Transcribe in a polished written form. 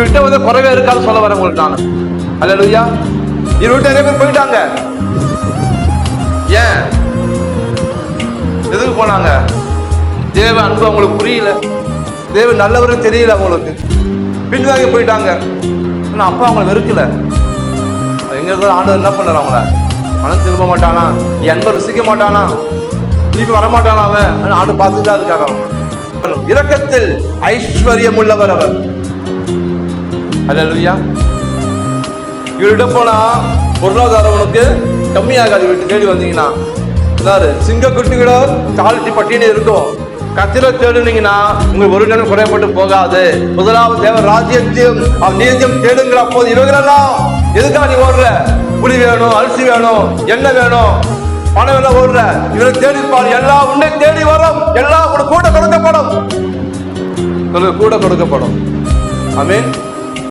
இவர்கிட்ட வந்து குறைவே இருக்காது சொல்ல வரேன் உங்களுக்கு நான். அல்லேலூயா. இவர்கிட்ட நிறைய பேர் போயிட்டாங்க. ஏன்? எதுக்கு போனாங்க? தேவ அன்பு அவங்களுக்கு புரியல, தேவ நல்லவரும் தெரியல அவங்களுக்கு, பின்வாங்கி போயிட்டாங்க. ஆனா அப்பா அவங்களை வெறுக்கல. எங்க இருந்தாலும் ஆண்டவர் என்ன பண்றாரு? அவங்கள மனம் திரும்ப மாட்டானா, அன்பை ருசிக்க மாட்டானா, திருப்பி வரமாட்டானா அவன்? ஆண்டு பார்த்துட்டு தான் இருக்காரு. அவங்க இரக்கத்தில் ஐஸ்வர்யம் உள்ளவர் அவர். அல்லேலூயா. இவர்கிட்ட போனா பொருளாதாரம் உனக்கு கம்மியாகாது. வீட்டு தேடி வந்தீங்கன்னா சிங்க குட்டிகளோ காலத்தி பட்டினி இருக்கும். கத்திர தேடுனீங்கன்னா உங்களுக்கு ஒரு நேரம் குறைப்பட்டு போகாது. முதலாவது தேவ ராஜ்யத்தையும் அவன் நீதியும் தேடுங்கிற போது இவங்களெல்லாம் எதுக்காக நீ ஓடுற? புளி வேணும், அரிசி வேணும், எண்ணெய் வேணும், பணம் வேணும் ஓடுற. இவரை தேடிப்பால் எல்லாம் உன்னை தேடி வரும், எல்லாம் கூட கொடுக்கப்படும், கூட கொடுக்கப்படும். ஆமென்.